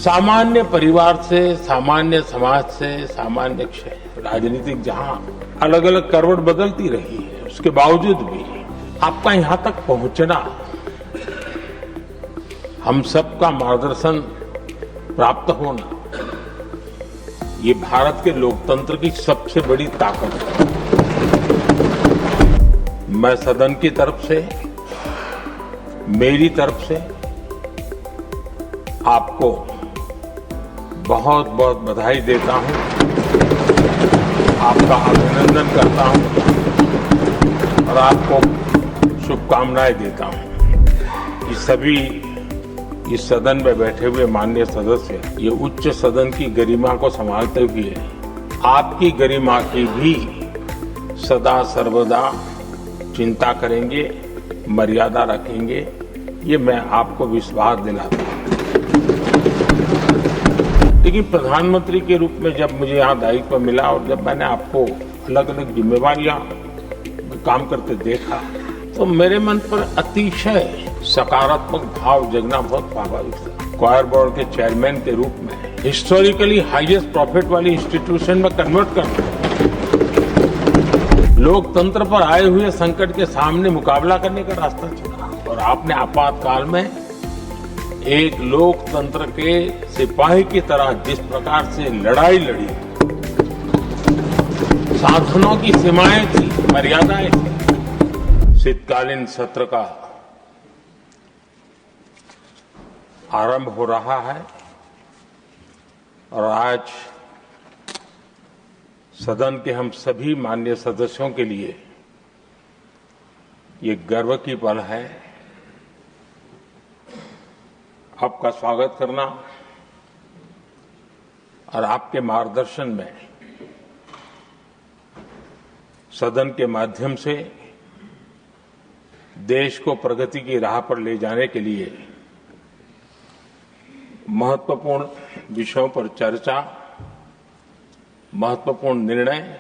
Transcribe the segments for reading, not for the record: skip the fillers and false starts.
सामान्य परिवार से, सामान्य समाज से, सामान्य क्षेत्र, राजनीतिक जहां अलग अलग करवट बदलती रही है, उसके बावजूद भी आपका यहां तक पहुंचना, हम सबका मार्गदर्शन प्राप्त होना, ये भारत के लोकतंत्र की सबसे बड़ी ताकत है। मैं सदन की तरफ से, मेरी तरफ से आपको बहुत बहुत बधाई देता हूं, आपका अभिनंदन करता हूं और आपको शुभकामनाएं देता हूं कि सभी इस सदन में बैठे हुए माननीय सदस्य ये उच्च सदन की गरिमा को संभालते हुए आपकी गरिमा की भी सदा सर्वदा चिंता करेंगे, मर्यादा रखेंगे, ये मैं आपको विश्वास दिलाता हूं। लेकिन प्रधानमंत्री के रूप में जब मुझे यहाँ दायित्व मिला और जब मैंने आपको अलग अलग जिम्मेवारियां काम करते देखा, तो मेरे मन पर अतिशय सकारात्मक भाव जगना बहुत स्वाभाविक था। क्वायर बोर्ड के चेयरमैन के रूप में हिस्टोरिकली हाईएस्ट प्रॉफिट वाली इंस्टीट्यूशन में कन्वर्ट करना, लोकतंत्र पर आए हुए संकट के सामने मुकाबला करने का रास्ता चुना और आपने आपातकाल में एक लोकतंत्र के सिपाही की तरह जिस प्रकार से लड़ाई लड़ी, साधनों की सीमाएं थी, मर्यादाएं थी। शीतकालीन सत्र का आरंभ हो रहा है और आज सदन के हम सभी माननीय सदस्यों के लिए ये गर्व की पल है। आपका स्वागत करना और आपके मार्गदर्शन में सदन के माध्यम से देश को प्रगति की राह पर ले जाने के लिए महत्वपूर्ण विषयों पर चर्चा, महत्वपूर्ण निर्णय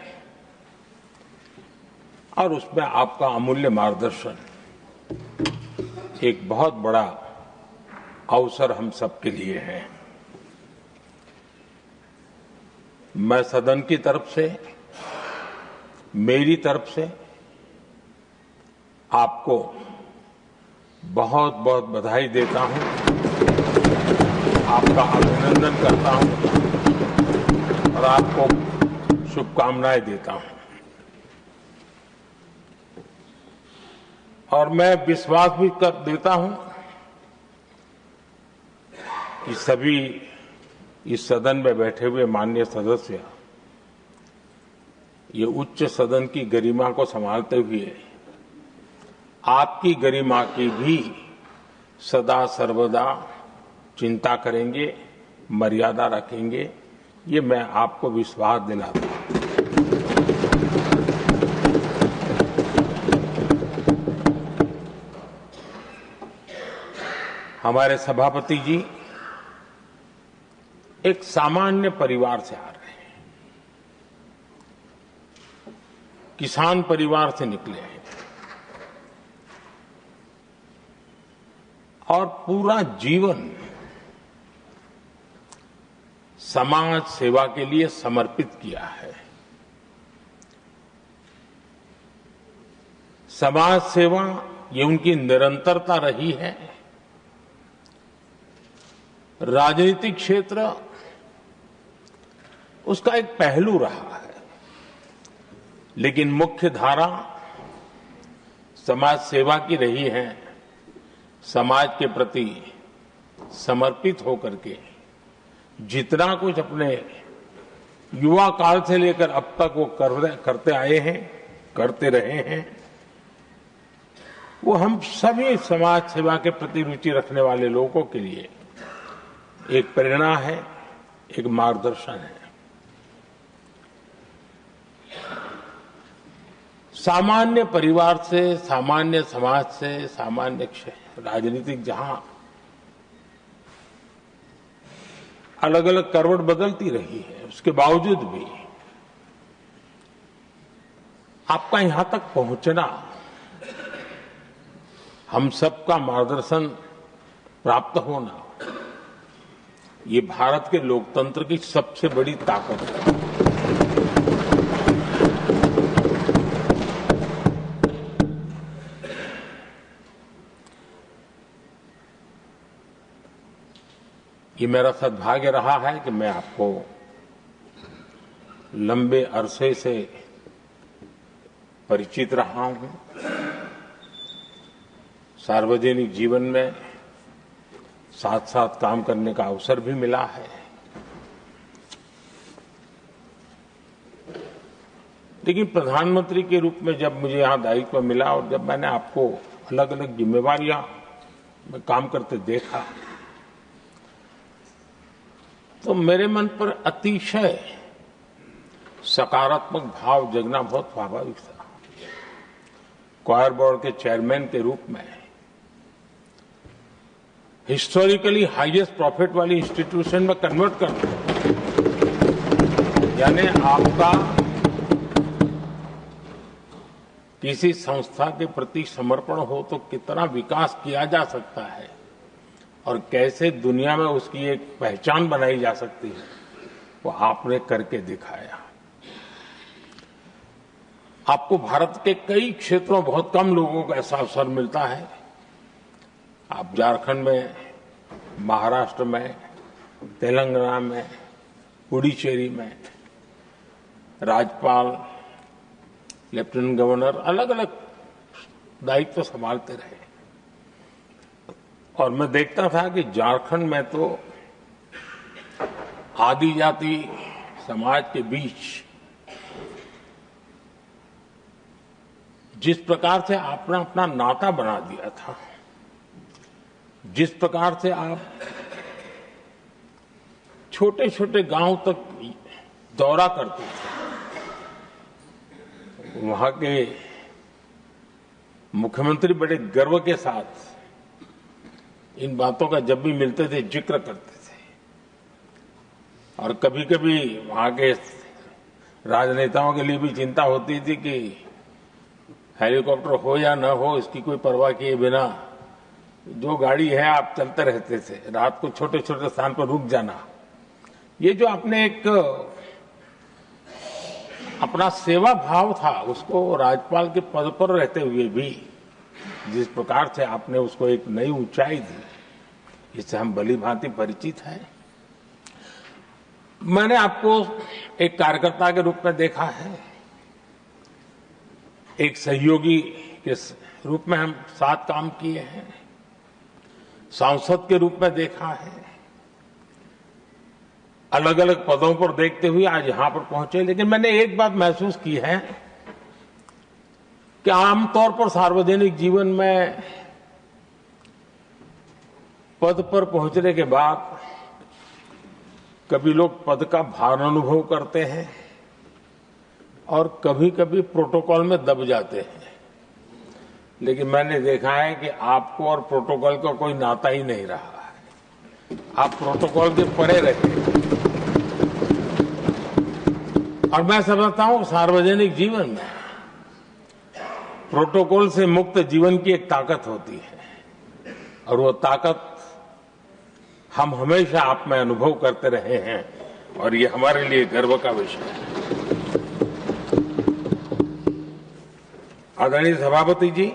और उसमें आपका अमूल्य मार्गदर्शन एक बहुत बड़ा अवसर हम सबके लिए है। मैं सदन की तरफ से, मेरी तरफ से आपको बहुत बहुत बधाई देता हूं, आपका अभिनंदन करता हूं और आपको शुभकामनाएं देता हूं। और मैं विश्वास भी कर देता हूं कि सभी इस सदन में बैठे हुए माननीय सदस्य ये उच्च सदन की गरिमा को संभालते हुए आपकी गरिमा की भी सदा सर्वदा चिंता करेंगे, मर्यादा रखेंगे, ये मैं आपको विश्वास दिलाता हूं। हमारे सभापति जी एक सामान्य परिवार से आ रहे हैं, किसान परिवार से निकले हैं और पूरा जीवन समाज सेवा के लिए समर्पित किया है। समाज सेवा ये उनकी निरंतरता रही है। राजनीतिक क्षेत्र उसका एक पहलू रहा है, लेकिन मुख्य धारा समाज सेवा की रही है। समाज के प्रति समर्पित होकर के जितना कुछ अपने युवा काल से लेकर अब तक वो करते आए हैं, करते रहे हैं, वो हम सभी समाज सेवा के प्रति रुचि रखने वाले लोगों के लिए एक प्रेरणा है, एक मार्गदर्शन है। सामान्य परिवार से, सामान्य समाज से, सामान्य क्षेत्र, राजनीतिक जहां अलग अलग करवट बदलती रही है, उसके बावजूद भी आपका यहां तक पहुंचना, हम सबका मार्गदर्शन प्राप्त होना, ये भारत के लोकतंत्र की सबसे बड़ी ताकत है। ये मेरा सद्भाग्य रहा है कि मैं आपको लंबे अरसे से परिचित रहा हूं। सार्वजनिक जीवन में साथ साथ काम करने का अवसर भी मिला है। लेकिन प्रधानमंत्री के रूप में जब मुझे यहां दायित्व मिला और जब मैंने आपको अलग अलग जिम्मेवारियां में काम करते देखा, तो मेरे मन पर अतिशय सकारात्मक भाव जगना बहुत स्वाभाविक था। क्वायर बोर्ड के चेयरमैन के रूप में हिस्टोरिकली हाईएस्ट प्रॉफिट वाली इंस्टीट्यूशन में कन्वर्ट करना, यानी आपका किसी संस्था के प्रति समर्पण हो तो कितना विकास किया जा सकता है और कैसे दुनिया में उसकी एक पहचान बनाई जा सकती है, वो आपने करके दिखाया। आपको भारत के कई क्षेत्रों बहुत कम लोगों को ऐसा अवसर मिलता है। आप झारखंड में, महाराष्ट्र में, तेलंगाना में, पुडुचेरी में राज्यपाल, लेफ्टिनेंट गवर्नर अलग अलग दायित्व संभालते रहे। और मैं देखता था कि झारखंड में तो आदिजाति समाज के बीच जिस प्रकार से आपने अपना नाता बना दिया था, जिस प्रकार से आप छोटे छोटे गांव तक दौरा करते थे, वहां के मुख्यमंत्री बड़े गर्व के साथ इन बातों का जब भी मिलते थे जिक्र करते थे। और कभी कभी वहां के राजनेताओं के लिए भी चिंता होती थी कि हेलीकॉप्टर हो या न हो, इसकी कोई परवाह किए बिना जो गाड़ी है आप चलते रहते थे। रात को छोटे छोटे स्थान पर रुक जाना, ये जो आपने एक अपना सेवा भाव था, उसको राज्यपाल के पद पर रहते हुए भी जिस प्रकार से आपने उसको एक नई ऊंचाई दी, इससे हम भली भांति परिचित हैं। मैंने आपको एक कार्यकर्ता के रूप में देखा है, एक सहयोगी के रूप में हम साथ काम किए हैं, सांसद के रूप में देखा है, अलग अलग पदों पर देखते हुए आज यहां पर पहुंचे। लेकिन मैंने एक बात महसूस की है कि आमतौर पर सार्वजनिक जीवन में पद पर पहुंचने के बाद कभी लोग पद का भार अनुभव करते हैं और कभी कभी प्रोटोकॉल में दब जाते हैं। लेकिन मैंने देखा है कि आपको और प्रोटोकॉल का कोई नाता ही नहीं रहा है। आप प्रोटोकॉल के परे रहे। और मैं समझता हूं सार्वजनिक जीवन में प्रोटोकॉल से मुक्त जीवन की एक ताकत होती है और वो ताकत हम हमेशा आप में अनुभव करते रहे हैं और ये हमारे लिए गर्व का विषय है। आदरणीय सभापति जी,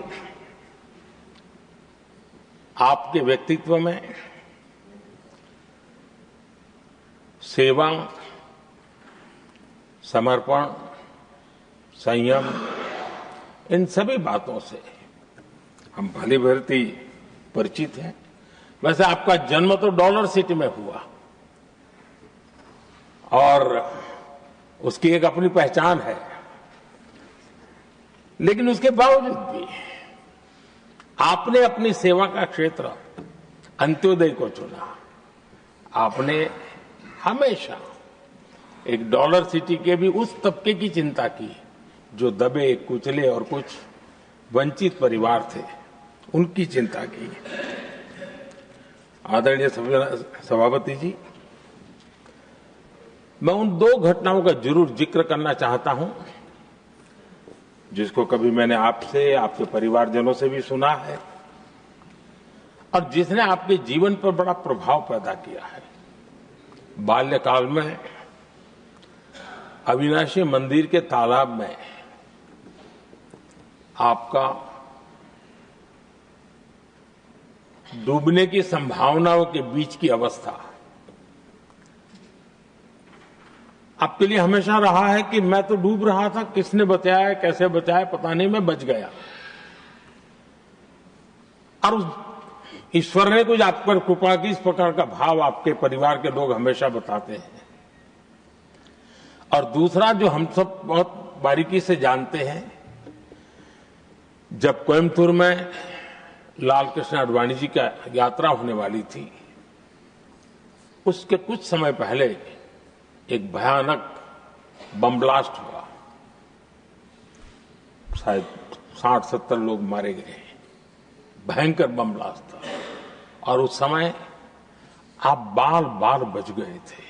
आपके व्यक्तित्व में सेवा, समर्पण, संयम, इन सभी बातों से हम भली भांति परिचित हैं। वैसे आपका जन्म तो डॉलर सिटी में हुआ और उसकी एक अपनी पहचान है, लेकिन उसके बावजूद भी आपने अपनी सेवा का क्षेत्र अंत्योदय को चुना। आपने हमेशा एक डॉलर सिटी के भी उस तबके की चिंता की जो दबे, कुचले और कुछ वंचित परिवार थे, उनकी चिंता की। आदरणीय सभापति जी, मैं उन दो घटनाओं का जरूर जिक्र करना चाहता हूं जिसको कभी मैंने आपसे, आपके परिवारजनों से भी सुना है और जिसने आपके जीवन पर बड़ा प्रभाव पैदा किया है। बाल्यकाल में अविनाशी मंदिर के तालाब में आपका डूबने की संभावनाओं के बीच की अवस्था आपके लिए हमेशा रहा है कि मैं तो डूब रहा था, किसने बचाया, कैसे बचाया पता नहीं, मैं बच गया। और ईश्वर ने कुछ आप पर कृपा की, इस प्रकार का भाव आपके परिवार के लोग हमेशा बताते हैं। और दूसरा जो हम सब बहुत बारीकी से जानते हैं, जब कोयम्बतूर में लाल कृष्ण आडवाणी जी का यात्रा होने वाली थी, उसके कुछ समय पहले एक भयानक बम ब्लास्ट हुआ, शायद 60-70 लोग मारे गए। भयंकर बम ब्लास्ट था और उस समय आप बाल बाल बच गए थे।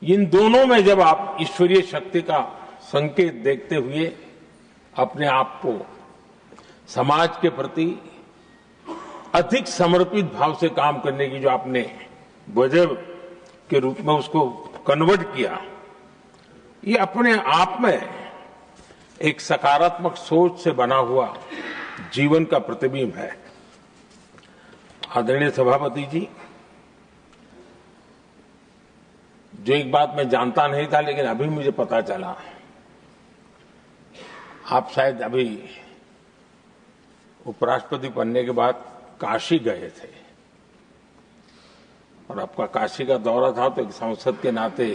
इन दोनों में जब आप ईश्वरीय शक्ति का संकेत देखते हुए अपने आप को समाज के प्रति अधिक समर्पित भाव से काम करने की जो आपने वजह के रूप में उसको कन्वर्ट किया, ये अपने आप में एक सकारात्मक सोच से बना हुआ जीवन का प्रतिबिंब है। आदरणीय सभापति जी, जो एक बात मैं जानता नहीं था लेकिन अभी मुझे पता चला, आप शायद अभी उपराष्ट्रपति बनने के बाद काशी गए थे और आपका काशी का दौरा था, तो एक सांसद के नाते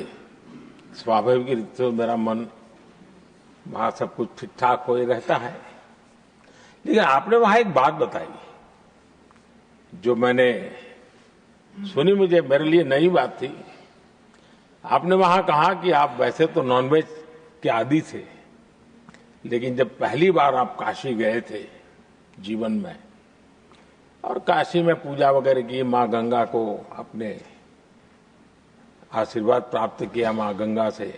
स्वाभाविक रूप से मेरा मन वहां सब कुछ ठीक ठाक हो ही रहता है। लेकिन आपने वहां एक बात बताई जो मैंने सुनी, मुझे मेरे लिए नई बात थी। आपने वहां कहा कि आप वैसे तो नॉनवेज के आदी थे, लेकिन जब पहली बार आप काशी गए थे जीवन में और काशी में पूजा वगैरह की, मां गंगा को अपने आशीर्वाद प्राप्त किया मां गंगा से,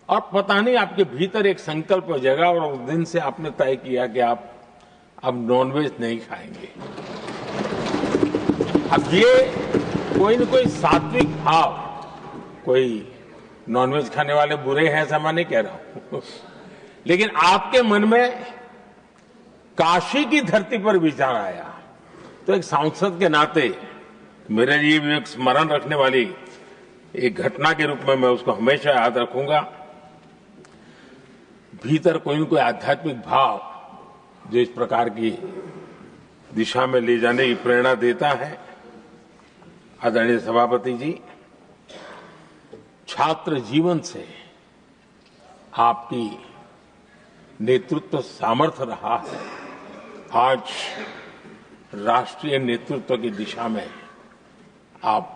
और पता नहीं आपके भीतर एक संकल्प जगा और उस दिन से आपने तय किया कि आप अब नॉनवेज नहीं खाएंगे। अब ये कोई न कोई सात्विक भाव, कोई नॉनवेज खाने वाले बुरे हैं ऐसा मैं नहीं कह रहा हूं, लेकिन आपके मन में काशी की धरती पर विचार आया, तो एक सांसद के नाते मेरे लिए भी एक स्मरण रखने वाली एक घटना के रूप में मैं उसको हमेशा याद रखूंगा। भीतर कोई न कोई आध्यात्मिक भाव जो इस प्रकार की दिशा में ले जाने की प्रेरणा देता है। आदरणीय सभापति जी, छात्र जीवन से आपकी नेतृत्व सामर्थ्य रहा है। आज राष्ट्रीय नेतृत्व की दिशा में आप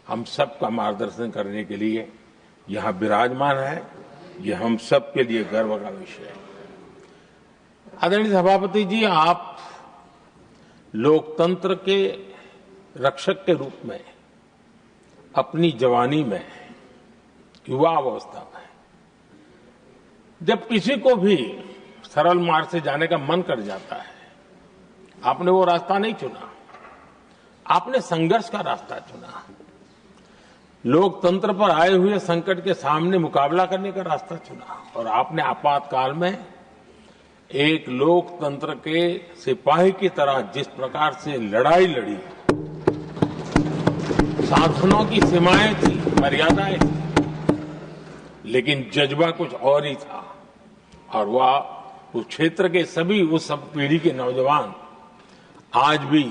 हम सब का मार्गदर्शन करने के लिए यहां विराजमान है, यह हम सब के लिए गर्व का विषय है। आदरणीय सभापति जी, आप लोकतंत्र के रक्षक के रूप में अपनी जवानी में, युवा अवस्था में, जब किसी को भी सरल मार्ग से जाने का मन कर जाता है, आपने वो रास्ता नहीं चुना, आपने संघर्ष का रास्ता चुना। लोकतंत्र पर आए हुए संकट के सामने मुकाबला करने का रास्ता चुना और आपने आपातकाल में एक लोकतंत्र के सिपाही की तरह जिस प्रकार से लड़ाई लड़ी, साधनों की सीमाएं थी, मर्यादाएं थी, लेकिन जज्बा कुछ और ही था। और वह उस क्षेत्र के सभी, उस सब पीढ़ी के नौजवान आज भी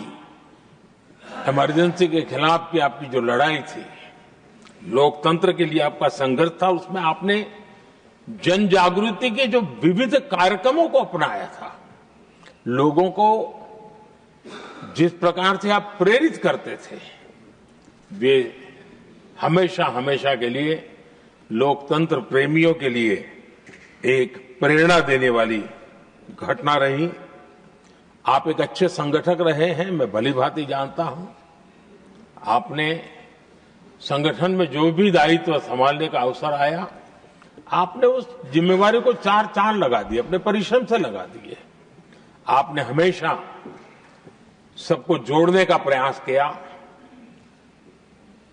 इमरजेंसी के खिलाफ की आपकी जो लड़ाई थी, लोकतंत्र के लिए आपका संघर्ष था, उसमें आपने जन जागृति के जो विविध कार्यक्रमों को अपनाया था, लोगों को जिस प्रकार से आप प्रेरित करते थे, वे हमेशा हमेशा के लिए लोकतंत्र प्रेमियों के लिए एक प्रेरणा देने वाली घटना रही। आप एक अच्छे संगठक रहे हैं, मैं भली भांति जानता हूं। आपने संगठन में जो भी दायित्व संभालने का अवसर आया, आपने उस जिम्मेवारी को चार चांद लगा दिए, अपने परिश्रम से लगा दिए। आपने हमेशा सबको जोड़ने का प्रयास किया,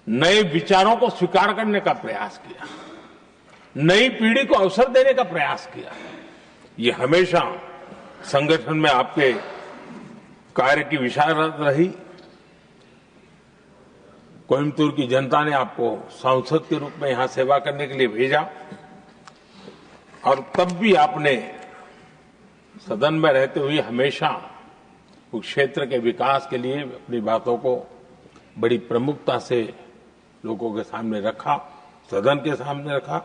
नए विचारों को स्वीकार करने का प्रयास किया, नई पीढ़ी को अवसर देने का प्रयास किया। ये हमेशा संगठन में आपके कार्य की विशारद रही। कोयम्बतूर की जनता ने आपको सांसद के रूप में यहां सेवा करने के लिए भेजा और तब भी आपने सदन में रहते हुए हमेशा उस क्षेत्र के विकास के लिए अपनी बातों को बड़ी प्रमुखता से लोगों के सामने रखा, सदन के सामने रखा।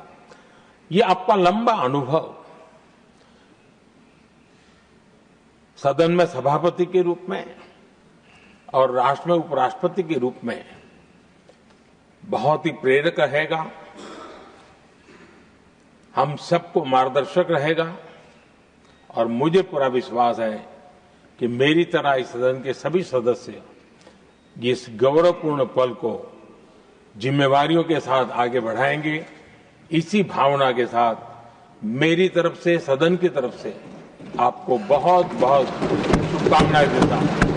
ये आपका लंबा अनुभव सदन में सभापति के रूप में और राष्ट्र में उपराष्ट्रपति के रूप में बहुत ही प्रेरक रहेगा, हम सबको मार्गदर्शक रहेगा और मुझे पूरा विश्वास है कि मेरी तरह इस सदन के सभी सदस्य इस गौरवपूर्ण पल को जिम्मेवारियों के साथ आगे बढ़ाएंगे। इसी भावना के साथ मेरी तरफ से, सदन की तरफ से आपको बहुत बहुत शुभकामनाएं देता हूं।